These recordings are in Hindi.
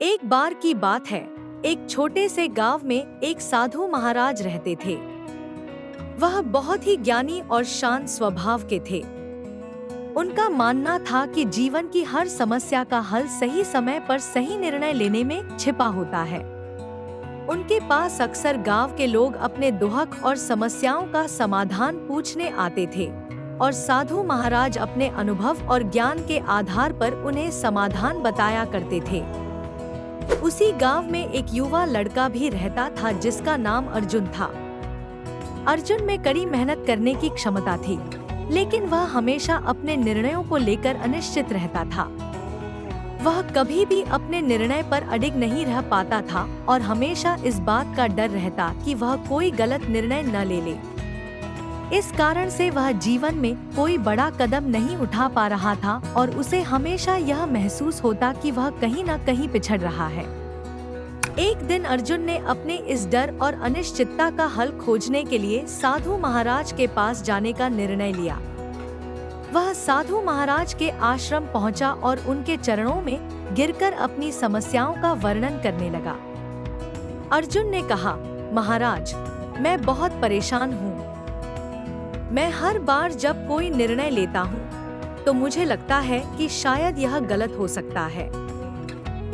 एक बार की बात है, एक छोटे से गांव में एक साधु महाराज रहते थे। वह बहुत ही ज्ञानी और शांत स्वभाव के थे। उनका मानना था कि जीवन की हर समस्या का हल सही समय पर सही निर्णय लेने में छिपा होता है। उनके पास अक्सर गांव के लोग अपने दुख और समस्याओं का समाधान पूछने आते थे और साधु महाराज अपने अनुभव और ज्ञान के आधार पर उन्हें समाधान बताया करते थे। उसी गांव में एक युवा लड़का भी रहता था जिसका नाम अर्जुन था। अर्जुन में कड़ी मेहनत करने की क्षमता थी, लेकिन वह हमेशा अपने निर्णयों को लेकर अनिश्चित रहता था। वह कभी भी अपने निर्णय पर अडिग नहीं रह पाता था और हमेशा इस बात का डर रहता कि वह कोई गलत निर्णय न ले ले। इस कारण से वह जीवन में कोई बड़ा कदम नहीं उठा पा रहा था और उसे हमेशा यह महसूस होता कि वह कहीं न कहीं पिछड़ रहा है। एक दिन अर्जुन ने अपने इस डर और अनिश्चितता का हल खोजने के लिए साधु महाराज के पास जाने का निर्णय लिया। वह साधु महाराज के आश्रम पहुंचा और उनके चरणों में गिरकर अपनी समस्याओं का वर्णन करने लगा। अर्जुन ने कहा, महाराज, मैं बहुत परेशान हूँ। मैं हर बार जब कोई निर्णय लेता हूँ तो मुझे लगता है कि शायद यह गलत हो सकता है।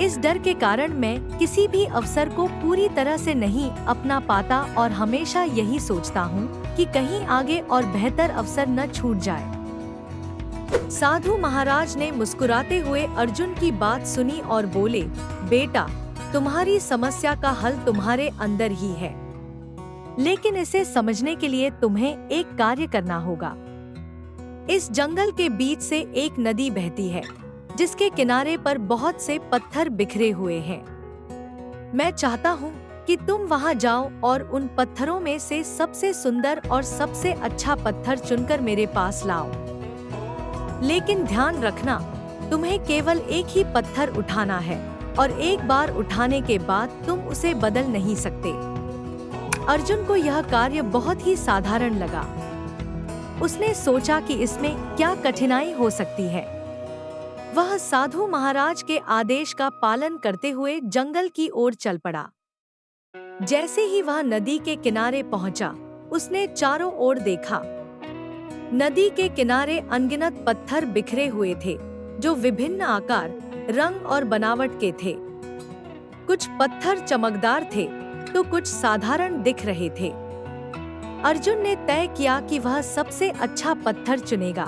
इस डर के कारण मैं किसी भी अवसर को पूरी तरह से नहीं अपना पाता और हमेशा यही सोचता हूँ कि कहीं आगे और बेहतर अवसर न छूट जाए। साधु महाराज ने मुस्कुराते हुए अर्जुन की बात सुनी और बोले, बेटा, तुम्हारी समस्या का हल तुम्हारे अंदर ही है, लेकिन इसे समझने के लिए तुम्हें एक कार्य करना होगा। इस जंगल के बीच से एक नदी बहती है जिसके किनारे पर बहुत से पत्थर बिखरे हुए हैं। मैं चाहता हूँ कि तुम वहां जाओ और उन पत्थरों में से सबसे सुंदर और सबसे अच्छा पत्थर चुनकर मेरे पास लाओ। लेकिन ध्यान रखना, तुम्हें केवल एक ही पत्थर उठाना है और एक बार उठाने के बाद तुम उसे बदल नहीं सकते। अर्जुन को यह कार्य बहुत ही साधारण लगा। उसने सोचा कि इसमें क्या कठिनाई हो सकती है। वह साधु महाराज के आदेश का पालन करते हुए जंगल की ओर चल पड़ा। जैसे ही वह नदी के किनारे पहुंचा, उसने चारों ओर देखा। नदी के किनारे अनगिनत पत्थर बिखरे हुए थे जो विभिन्न आकार, रंग और बनावट के थे। कुछ पत्थर चमकदार थे तो कुछ साधारण दिख रहे थे। अर्जुन ने तय किया कि वह सबसे अच्छा पत्थर चुनेगा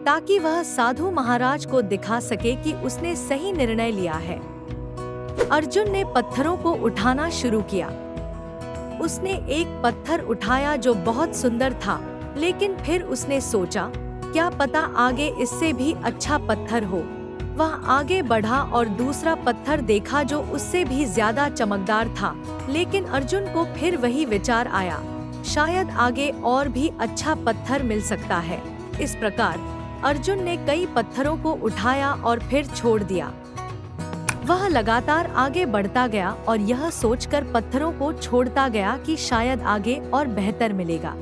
ताकि वह साधु महाराज को दिखा सके कि उसने सही निर्णय लिया है। अर्जुन ने पत्थरों को उठाना शुरू किया। उसने एक पत्थर उठाया जो बहुत सुंदर था, लेकिन फिर उसने सोचा, क्या पता आगे इससे भी अच्छा पत्थर हो। वह आगे बढ़ा और दूसरा पत्थर देखा जो उससे भी ज्यादा चमकदार था, लेकिन अर्जुन को फिर वही विचार आया, शायद आगे और भी अच्छा पत्थर मिल सकता है। इस प्रकार अर्जुन ने कई पत्थरों को उठाया और फिर छोड़ दिया। वह लगातार आगे बढ़ता गया और यह सोचकर पत्थरों को छोड़ता गया कि शायद आगे और बेहतर मिलेगा।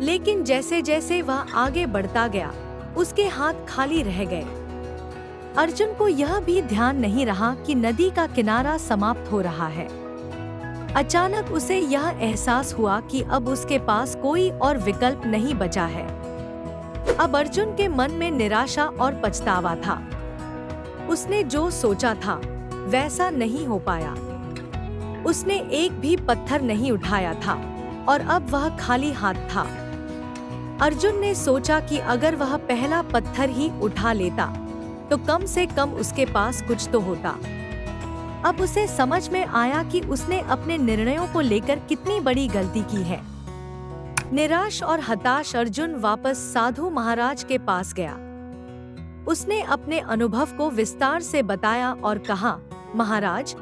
लेकिन जैसे जैसे वह आगे बढ़ता गया, उसके हाथ खाली रह गए। अर्जुन को यह भी ध्यान नहीं रहा कि नदी का किनारा समाप्त हो रहा है। अचानक उसे यह एहसास हुआ कि अब उसके पास कोई और विकल्प नहीं बचा है। अब अर्जुन के मन में निराशा और पछतावा था। उसने जो सोचा था वैसा नहीं हो पाया। उसने एक भी पत्थर नहीं उठाया था और अब वह खाली हाथ था। अर्जुन ने सोचा कि अगर वह पहला पत्थर ही उठा लेता तो कम से कम उसके पास कुछ तो होता। अब उसे समझ में आया कि उसने अपने निर्णयों को लेकर कितनी बड़ी गलती की है। निराश और हताश अर्जुन वापस साधु महाराज के पास गया। उसने अपने अनुभव को विस्तार से बताया और कहा, महाराज,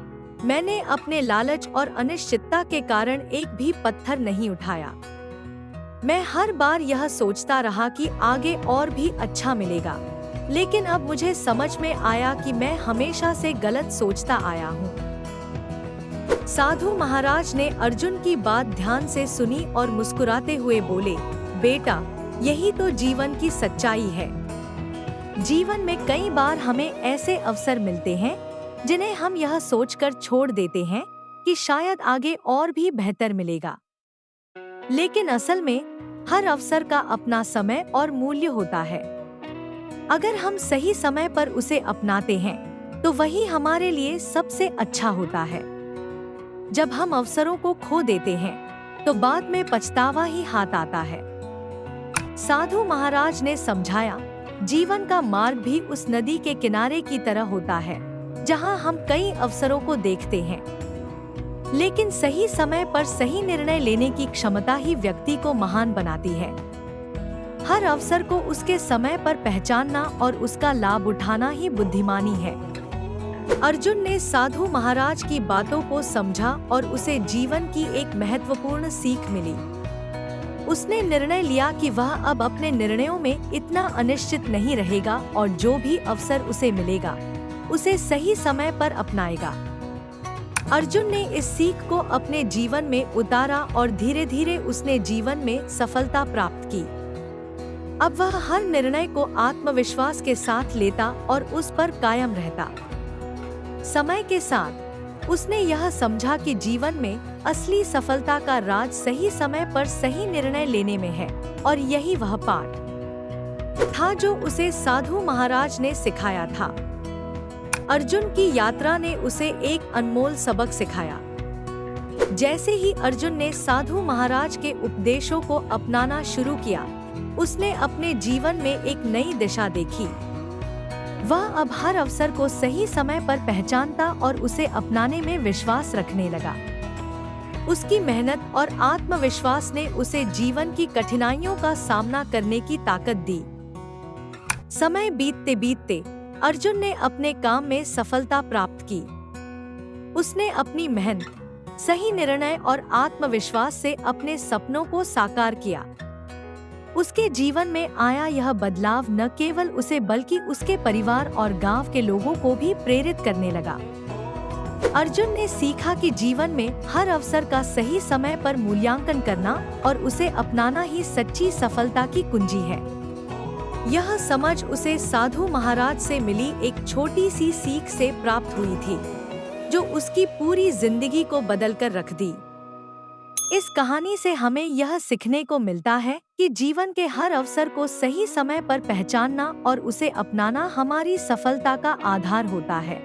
मैंने अपने लालच और अनिश्चितता के कारण एक भी पत्थर नहीं उठाया। मैं हर बार यह सोचता रहा कि आगे और भी अच्छा मिलेगा, लेकिन अब मुझे समझ में आया कि मैं हमेशा से गलत सोचता आया हूँ। साधु महाराज ने अर्जुन की बात ध्यान से सुनी और मुस्कुराते हुए बोले, बेटा, यही तो जीवन की सच्चाई है। जीवन में कई बार हमें ऐसे अवसर मिलते हैं जिन्हें हम यह सोचकर छोड़ देते हैं कि शायद आगे और भी बेहतर मिलेगा। लेकिन असल में हर अवसर का अपना समय और मूल्य होता है। अगर हम सही समय पर उसे अपनाते हैं तो वही हमारे लिए सबसे अच्छा होता है। जब हम अवसरों को खो देते हैं तो बाद में पछतावा ही हाथ आता है। साधु महाराज ने समझाया, जीवन का मार्ग भी उस नदी के किनारे की तरह होता है जहां हम कई अवसरों को देखते हैं, लेकिन सही समय पर सही निर्णय लेने की क्षमता ही व्यक्ति को महान बनाती है। हर अवसर को उसके समय पर पहचानना और उसका लाभ उठाना ही बुद्धिमानी है। अर्जुन ने साधु महाराज की बातों को समझा और उसे जीवन की एक महत्वपूर्ण सीख मिली। उसने निर्णय लिया कि वह अब अपने निर्णयों में इतना अनिश्चित नहीं रहेगा और जो भी अवसर उसे मिलेगा उसे सही समय पर अपनाएगा। अर्जुन ने इस सीख को अपने जीवन में उतारा और धीरे धीरे उसने जीवन में सफलता प्राप्त की। अब वह हर निर्णय को आत्मविश्वास के साथ लेता और उस पर कायम रहता। समय के साथ उसने यह समझा कि जीवन में असली सफलता का राज सही समय पर सही निर्णय लेने में है, और यही वह पाठ था जो उसे साधु महाराज ने सिखाया था। अर्जुन की यात्रा ने उसे एक अनमोल सबक सिखाया। जैसे ही अर्जुन ने साधु महाराज के उपदेशों को अपनाना शुरू किया, उसने अपने जीवन में एक नई दिशा देखी। वह अब हर अवसर को सही समय पर पहचानता और उसे अपनाने में विश्वास रखने लगा। उसकी मेहनत और आत्मविश्वास ने उसे जीवन की कठिनाइयों का सामना करने की ताकत दी। समय बीतते बीतते अर्जुन ने अपने काम में सफलता प्राप्त की। उसने अपनी मेहनत, सही निर्णय और आत्मविश्वास से अपने सपनों को साकार किया। उसके जीवन में आया यह बदलाव न केवल उसे बल्कि उसके परिवार और गांव के लोगों को भी प्रेरित करने लगा। अर्जुन ने सीखा कि जीवन में हर अवसर का सही समय पर मूल्यांकन करना और उसे अपनाना ही सच्ची सफलता की कुंजी है। यह समझ उसे साधु महाराज से मिली एक छोटी सी सीख से प्राप्त हुई थी, जो उसकी पूरी जिंदगी को बदलकर रख दी। इस कहानी से हमें यह सीखने को मिलता है कि जीवन के हर अवसर को सही समय पर पहचानना और उसे अपनाना हमारी सफलता का आधार होता है।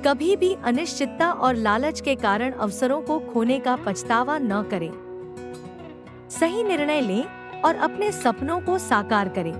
कभी भी अनिश्चितता और लालच के कारण अवसरों को खोने का पछतावा न करें। सही निर्णय लें और अपने सपनों को साकार करें।